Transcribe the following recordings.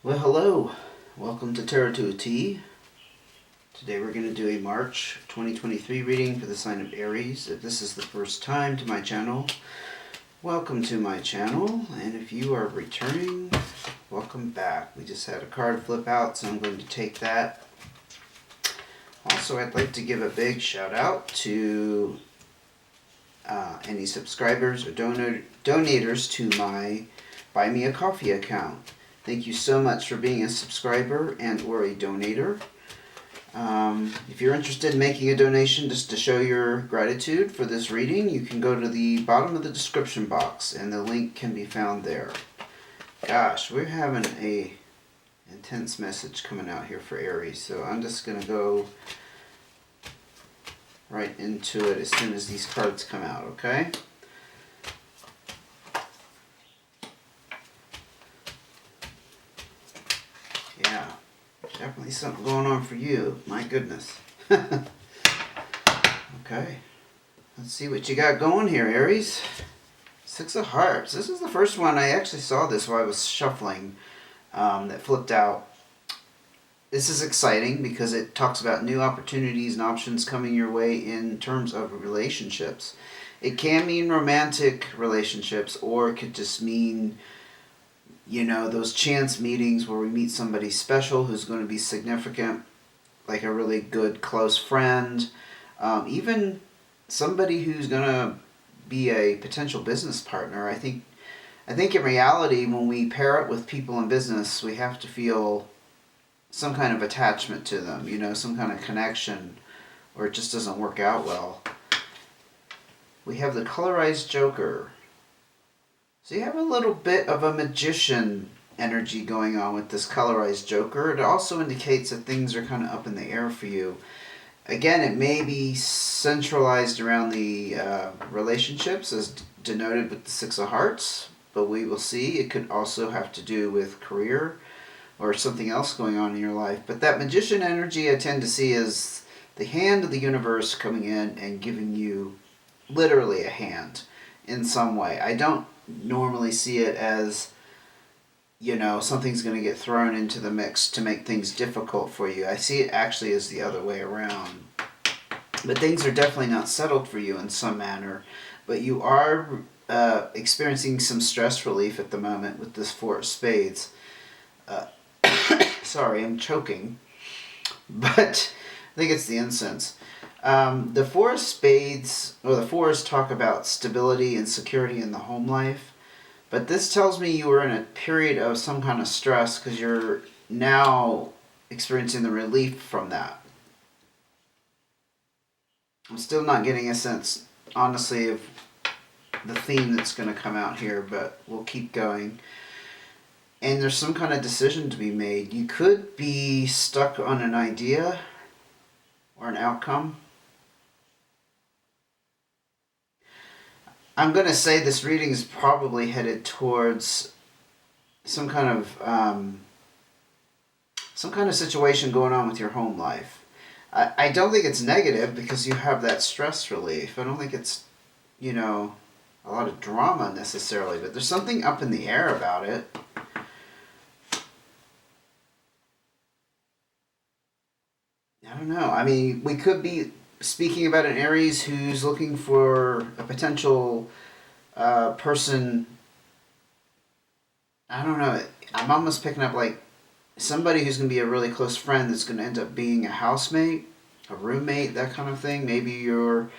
Well, hello. Welcome to Tarot to a T. Today we're going to do a March 2023 reading for the sign of Aries. If this is the first time to my channel, welcome to my channel. And if you are returning, welcome back. We just had a card flip out, so I'm going to take that. Also, I'd like to give a big shout out to any subscribers or donators to my Buy Me a Coffee account. Thank you so much for being a subscriber and or a donator. If you're interested in making a donation just to show your gratitude for this reading, you can go to the bottom of the description box and the link can be found there. Gosh, we're having a intense message coming out here for Aries, so I'm just going to go right into it as soon as these cards come out, okay? Yeah, definitely something going on for you. My goodness. Okay, let's see what you got going here, Aries. Six of Hearts. This is the first one. I actually saw this while I was shuffling that flipped out. This is exciting because it talks about new opportunities and options coming your way in terms of relationships. It can mean romantic relationships, or it could just mean, you know, those chance meetings where we meet somebody special who's going to be significant, like a really good close friend, even somebody who's going to be a potential business partner. I think in reality, when we pair up with people in business, we have to feel some kind of attachment to them, you know, some kind of connection, or it just doesn't work out well. We have the colorized Joker. So you have a little bit of a magician energy going on with this colorized Joker. It also indicates that things are kind of up in the air for you. Again, it may be centralized around the relationships as denoted with the Six of Hearts, but we will see. It could also have to do with career or something else going on in your life. But that magician energy I tend to see as the hand of the universe coming in and giving you literally a hand in some way. I don't normally see it as, you know, something's going to get thrown into the mix to make things difficult for you. I see it actually as the other way around. But things are definitely not settled for you in some manner. But you are experiencing some stress relief at the moment with this Four of Spades. Sorry, I'm choking. But I think it's the incense. The Four of Spades, or the Fours, talk about stability and security in the home life. But this tells me you were in a period of some kind of stress because you're now experiencing the relief from that. I'm still not getting a sense, honestly, of the theme that's going to come out here, but we'll keep going. And there's some kind of decision to be made. You could be stuck on an idea or an outcome. I'm going to say this reading is probably headed towards some kind of situation going on with your home life. I don't think it's negative because you have that stress relief. I don't think it's, you know, a lot of drama necessarily, but there's something up in the air about it. I don't know. I mean, we could be speaking about an Aries who's looking for a potential person. I don't know. I'm almost picking up like somebody who's going to be a really close friend that's going to end up being a housemate, a roommate, that kind of thing. Maybe you're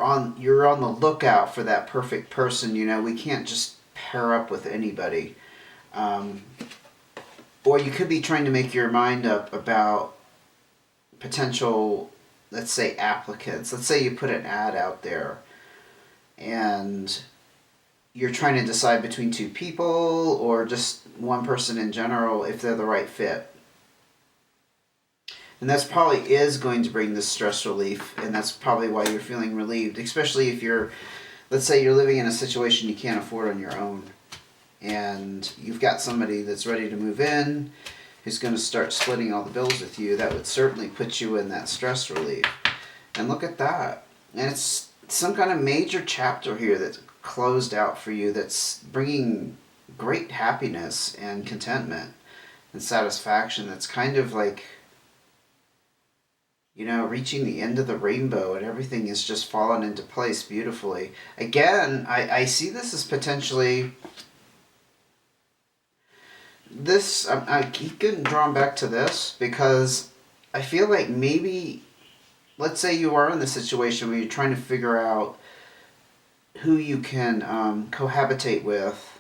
on the lookout for that perfect person. You know, we can't just pair up with anybody. Or you could be trying to make your mind up about potential, let's say, applicants. Let's say you put an ad out there and you're trying to decide between two people or just one person in general if they're the right fit. And that's probably is going to bring this stress relief, and that's probably why you're feeling relieved, especially if you're, let's say you're living in a situation you can't afford on your own and you've got somebody that's ready to move in who's going to start splitting all the bills with you. That would certainly put you in that stress relief. And look at that. And it's some kind of major chapter here that's closed out for you, that's bringing great happiness and contentment and satisfaction that's kind of like, reaching the end of the rainbow and everything is just fallen into place beautifully. Again, I see this as potentially this. I keep getting drawn back to this because I feel like maybe, let's say you are in the situation where you're trying to figure out who you can cohabitate with.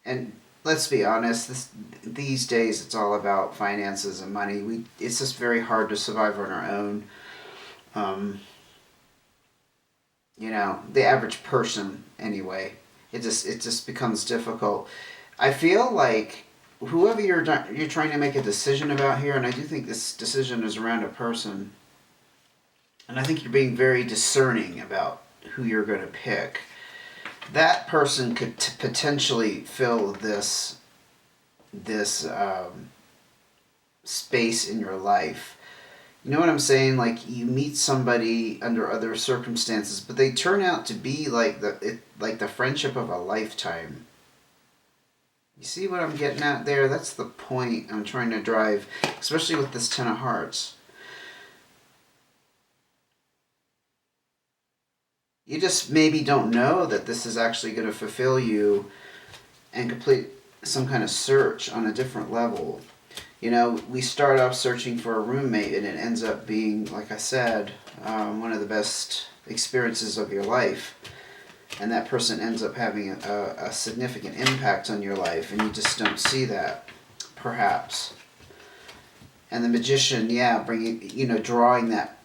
And let's be honest, these days it's all about finances and money. It's just very hard to survive on our own. Um, the average person anyway. It just becomes difficult. I feel like whoever you're trying to make a decision about here, and I do think this decision is around a person, and I think you're being very discerning about who you're going to pick. That person could potentially fill this space in your life. You know what I'm saying? Like you meet somebody under other circumstances, but they turn out to be like the friendship of a lifetime. You see what I'm getting at there? That's the point I'm trying to drive, especially with this Ten of Hearts. You just maybe don't know that this is actually going to fulfill you and complete some kind of search on a different level. We start off searching for a roommate, and it ends up being, like I said, one of the best experiences of your life. And that person ends up having a significant impact on your life, and you just don't see that, perhaps. And the magician, yeah, drawing that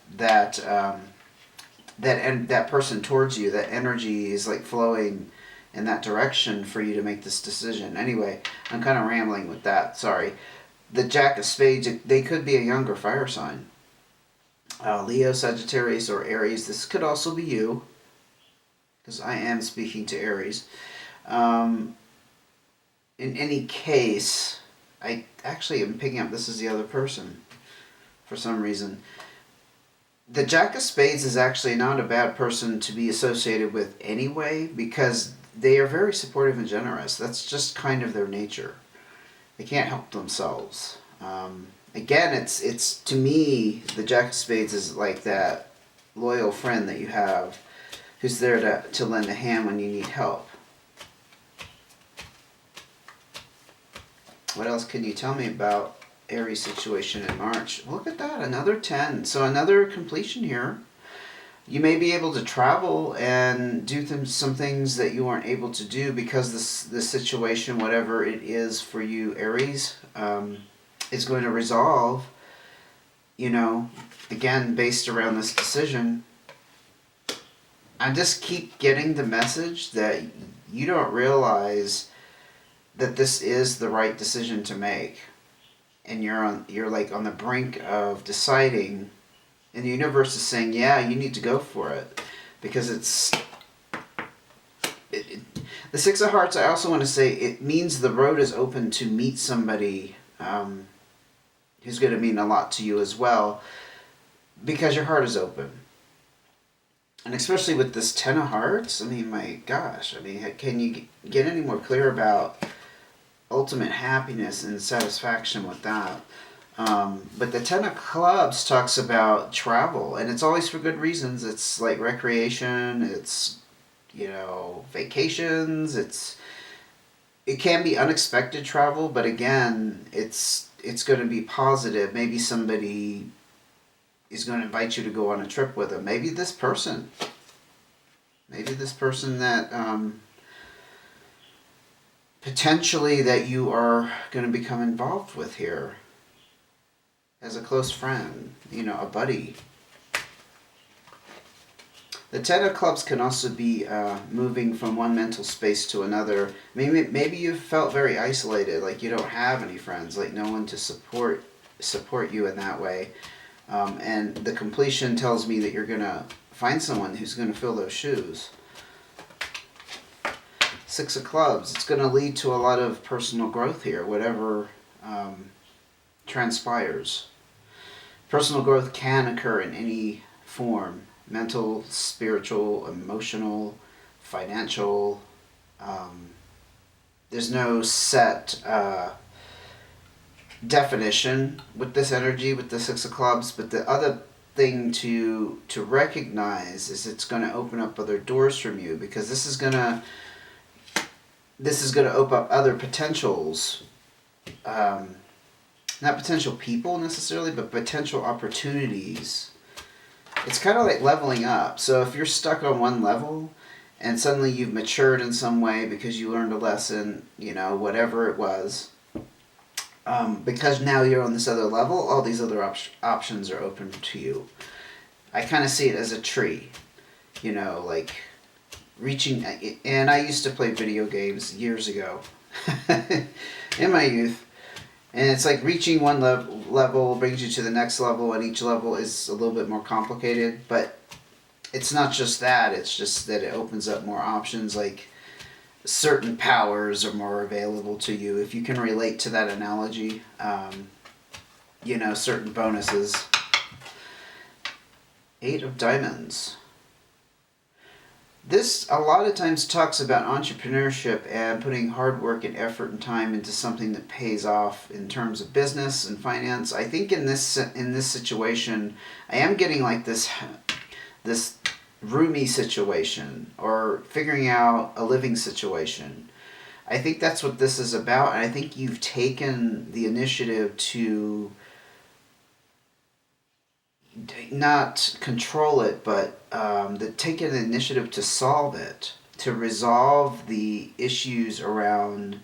person towards you. That energy is like flowing in that direction for you to make this decision. Anyway, I'm kind of rambling with that. Sorry. The Jack of Spades, they could be a younger fire sign. Leo, Sagittarius, or Aries. This could also be you, because I am speaking to Aries. In any case, I actually am picking up this is the other person for some reason. The Jack of Spades is actually not a bad person to be associated with anyway, because they are very supportive and generous. That's just kind of their nature. They can't help themselves. Again, it's to me, the Jack of Spades is like that loyal friend that you have who's there to lend a hand when you need help. What else can you tell me about Aries situation in March? Look at that, another 10. So another completion here. You may be able to travel and do some things that you weren't able to do because this situation, whatever it is for you, Aries, is going to resolve, again, based around this decision. I just keep getting the message that you don't realize that this is the right decision to make. And you're like on the brink of deciding, and the universe is saying, yeah, you need to go for it, because the Six of Hearts. I also want to say it means the road is open to meet somebody who's going to mean a lot to you as well, because your heart is open. And especially with this Ten of Hearts, I mean, my gosh, can you get any more clear about ultimate happiness and satisfaction with that? But the Ten of Clubs talks about travel, and it's always for good reasons. It's like recreation, it's, vacations, it can be unexpected travel, but again, it's going to be positive. Maybe somebody is going to invite you to go on a trip with them. Maybe this person that potentially that you are going to become involved with here as a close friend, a buddy. The Ten of Clubs can also be moving from one mental space to another. Maybe you've felt very isolated, like you don't have any friends, like no one to support you in that way. And the completion tells me that you're going to find someone who's going to fill those shoes. Six of Clubs, it's going to lead to a lot of personal growth here, whatever transpires. Personal growth can occur in any form: mental, spiritual, emotional, financial. there's no set definition with this energy, with the Six of Clubs. But the other thing to recognize is it's going to open up other doors from you, because this is going to open up other potentials. Not potential people necessarily, but potential opportunities. It's kind of like leveling up. So if you're stuck on one level and suddenly you've matured in some way because you learned a lesson, whatever it was, because now you're on this other level, all these other options are open to you. I kind of see it as a tree, like reaching. And I used to play video games years ago in my youth. And it's like reaching one level brings you to the next level, and each level is a little bit more complicated. But it's not just that, it's just that it opens up more options, like certain powers are more available to you. If you can relate to that analogy, certain bonuses. 8 of Diamonds. This a lot of times talks about entrepreneurship and putting hard work and effort and time into something that pays off in terms of business and finance. I think in this situation, I am getting like this roomy situation, or figuring out a living situation. I think that's what this is about, and I think you've taken the initiative to not control it, but take an initiative to solve it, to resolve the issues around,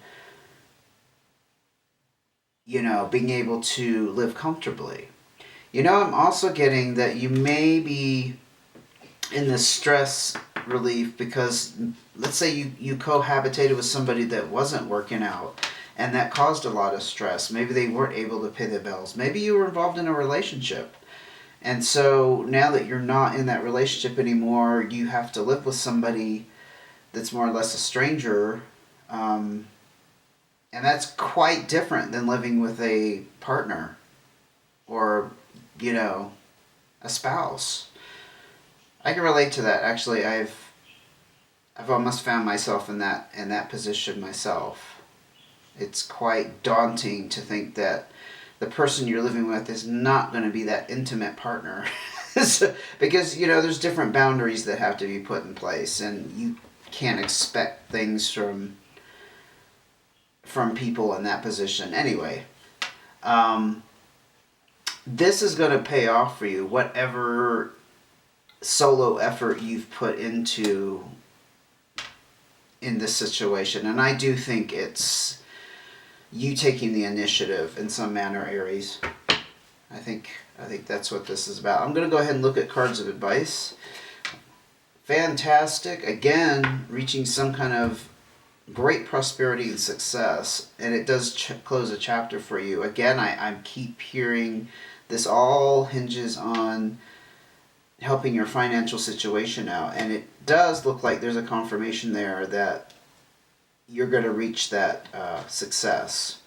being able to live comfortably. I'm also getting that you may be in this stress relief because, let's say you cohabitated with somebody that wasn't working out, and that caused a lot of stress. Maybe they weren't able to pay their bills. Maybe you were involved in a relationship. And so now that you're not in that relationship anymore, you have to live with somebody that's more or less a stranger. And that's quite different than living with a partner or, a spouse. I can relate to that. Actually, I've almost found myself in that position myself. It's quite daunting to think that the person you're living with is not going to be that intimate partner. Because, there's different boundaries that have to be put in place, and you can't expect things from people in that position. Anyway, this is going to pay off for you, whatever solo effort you've put into in this situation. And I do think it's you taking the initiative in some manner, Aries. I think that's what this is about. I'm going to go ahead and look at cards of advice. Fantastic. Again, reaching some kind of great prosperity and success. And it does close a chapter for you. Again, I keep hearing this all hinges on helping your financial situation out. And it does look like there's a confirmation there that you're going to reach that success.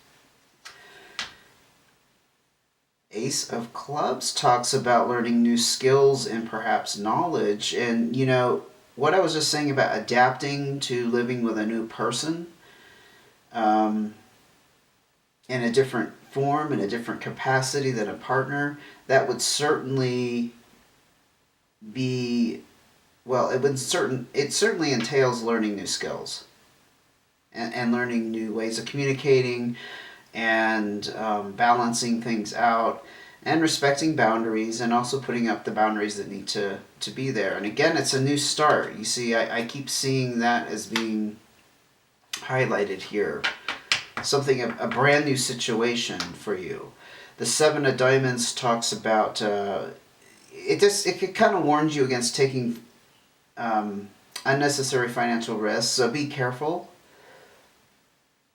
Ace of Clubs talks about learning new skills and perhaps knowledge. And, what I was just saying about adapting to living with a new person in a different form, in a different capacity than a partner, that would certainly be, well, it certainly entails learning new skills. And learning new ways of communicating, and balancing things out, and respecting boundaries, and also putting up the boundaries that need to be there. And again, it's a new start. You see, I keep seeing that as being highlighted here. Something, a brand new situation for you. The 7 of Diamonds talks about, it kind of warns you against taking unnecessary financial risks, so be careful.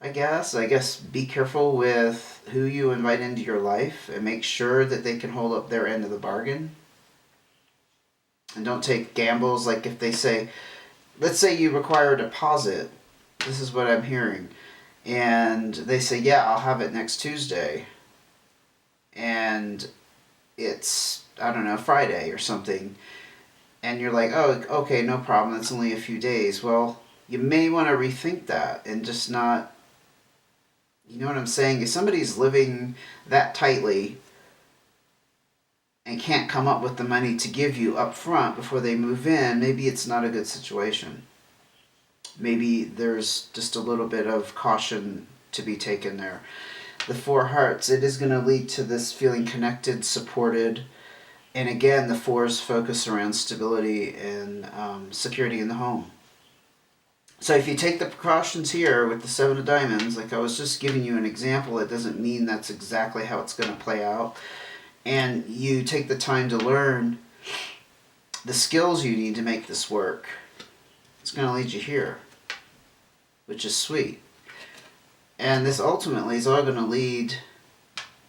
I guess be careful with who you invite into your life, and make sure that they can hold up their end of the bargain. And don't take gambles. Like if they say, let's say you require a deposit, this is what I'm hearing, and they say, yeah, I'll have it next Tuesday, and it's, I don't know, Friday or something, and you're like, oh, okay, no problem, it's only a few days. Well, you may want to rethink that and just not, you know what I'm saying? If somebody's living that tightly and can't come up with the money to give you up front before they move in, maybe it's not a good situation. Maybe there's just a little bit of caution to be taken there. The Four Hearts, it is going to lead to this feeling connected, supported, and again, the Fours focus around stability and security in the home. So if you take the precautions here with the Seven of Diamonds, like I was just giving you an example, it doesn't mean that's exactly how it's going to play out. And you take the time to learn the skills you need to make this work, it's going to lead you here, which is sweet. And this ultimately is all going to lead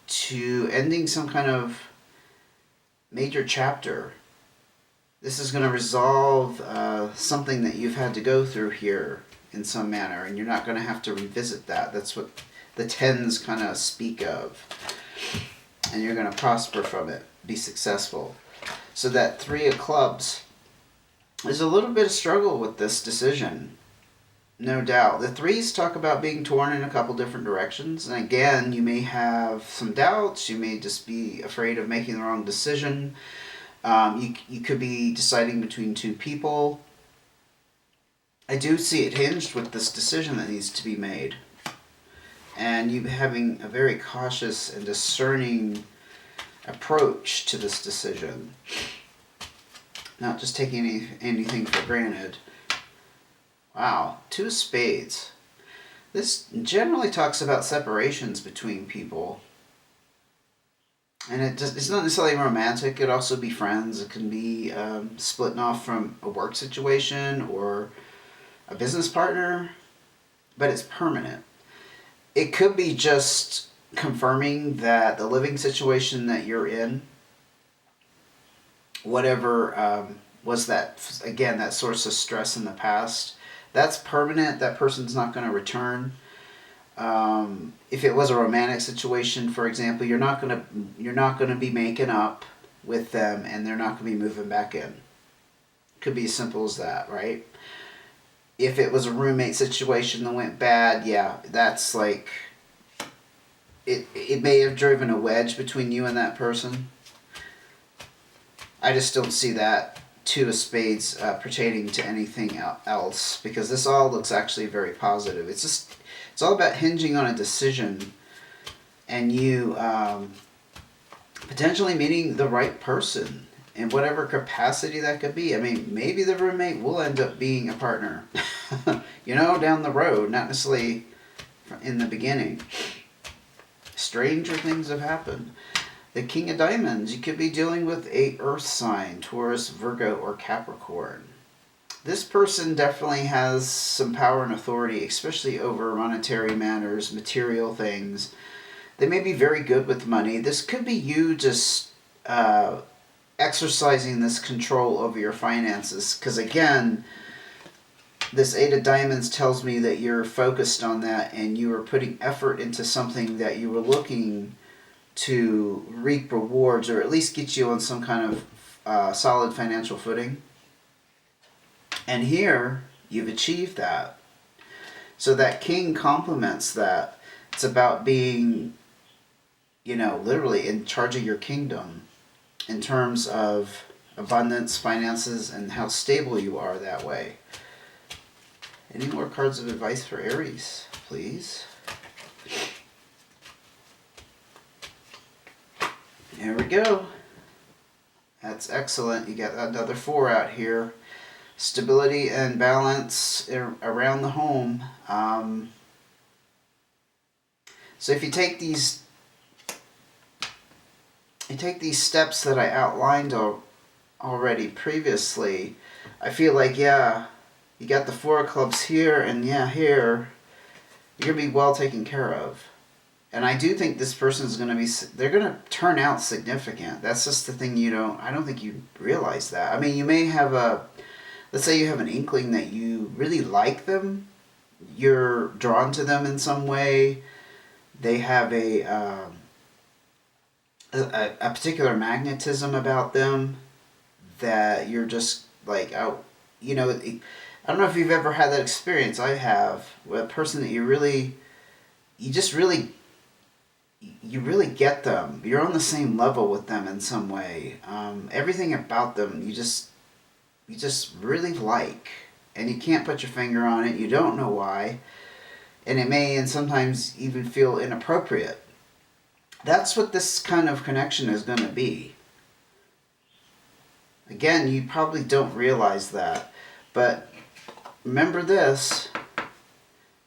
to ending some kind of major chapter. This is going to resolve something that you've had to go through here in some manner, and you're not going to have to revisit that. That's what the tens kind of speak of. And you're going to prosper from it, be successful. So that Three of Clubs, there's a little bit of struggle with this decision, no doubt. The threes talk about being torn in a couple different directions. And again, you may have some doubts. You may just be afraid of making the wrong decision. You could be deciding between two people. I do see it hinged with this decision that needs to be made. And you having a very cautious and discerning approach to this decision. Not just taking anything for granted. Wow, Two of Spades. This generally talks about separations between people. And it's not necessarily romantic. It could also be friends. It can be splitting off from a work situation or a business partner. But it's permanent. It could be just confirming that the living situation that you're in, whatever was that, again, that source of stress in the past, that's permanent. That person's not going to return. If it was a romantic situation, for example, you're not gonna be making up with them, and they're not gonna be moving back in. Could be as simple as that, right? If it was a roommate situation that went bad, yeah, that's like it may have driven a wedge between you and that person. I just don't see that Two of Spades pertaining to anything else, because this all looks actually very positive. It's all about hinging on a decision and you potentially meeting the right person in whatever capacity that could be. I mean, maybe the roommate will end up being a partner, down the road, not necessarily in the beginning. Stranger things have happened. The King of Diamonds, you could be dealing with a earth sign, Taurus, Virgo, or Capricorn. This person definitely has some power and authority, especially over monetary matters, material things. They may be very good with money. This could be you just exercising this control over your finances. Because again, this Eight of Diamonds tells me that you're focused on that and you are putting effort into something that you were looking to reap rewards, or at least get you on some kind of solid financial footing. And here, you've achieved that. So that king complements that. It's about being, literally in charge of your kingdom in terms of abundance, finances, and how stable you are that way. Any more cards of advice for Aries, please? There we go. That's excellent. You got another 4 out here. Stability and balance around the home. So if you take these steps that I outlined already previously, I feel like, yeah, you got the 4 of clubs here, and yeah, here, you're going to be well taken care of. And I do think this person is going to be, they're going to turn out significant. That's just the thing I don't think you realize that. I mean, you may have let's say you have an inkling that you really like them. You're drawn to them in some way. They have a particular magnetism about them that you're just like, oh, I don't know if you've ever had that experience. I have. With a person that you just really, you really get them. You're on the same level with them in some way. Everything about them, you just really like, and you can't put your finger on it. You don't know why, and it may, and sometimes even feel inappropriate. That's what this kind of connection is going to be. Again, you probably don't realize that, but remember this: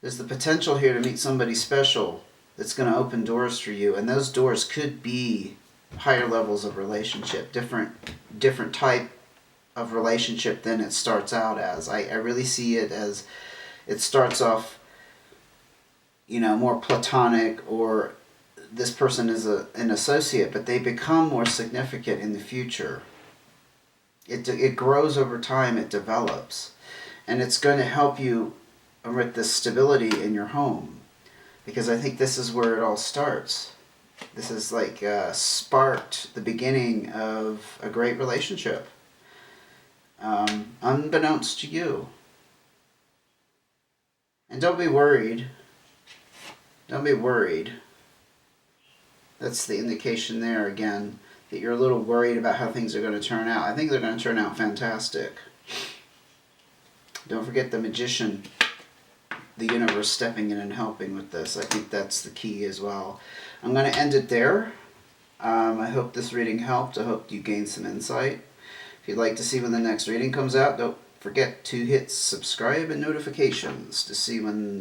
there's the potential here to meet somebody special that's going to open doors for you, and those doors could be higher levels of relationship, different type of relationship than it starts out as. I really see it as it starts off, more platonic, or this person is an associate, but they become more significant in the future. It grows over time, it develops, and it's going to help you with the stability in your home, because I think this is where it all starts. This is like sparked the beginning of a great relationship, unbeknownst to you. And don't be worried. Don't be worried. That's the indication there again, that you're a little worried about how things are going to turn out. I think they're going to turn out fantastic. Don't forget the magician, the universe stepping in and helping with this. I think that's the key as well. I'm going to end it there. I hope this reading helped. I hope you gained some insight. If you'd like to see when the next reading comes out, don't forget to hit subscribe and notifications to see when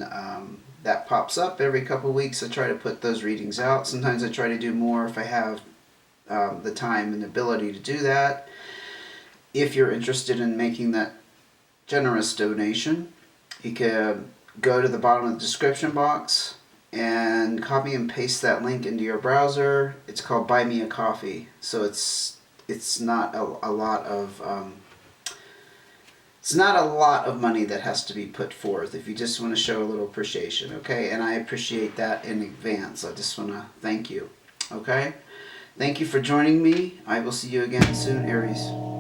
that pops up. Every couple weeks I try to put those readings out. Sometimes I try to do more if I have the time and ability to do that. If you're interested in making that generous donation, you can go to the bottom of the description box and copy and paste that link into your browser. It's called Buy Me a Coffee. So it's not a lot of it's not a lot of money that has to be put forth if you just want to show a little appreciation, okay? And I appreciate that in advance. I just want to thank you, okay? Thank you for joining me. I will see you again soon, Aries.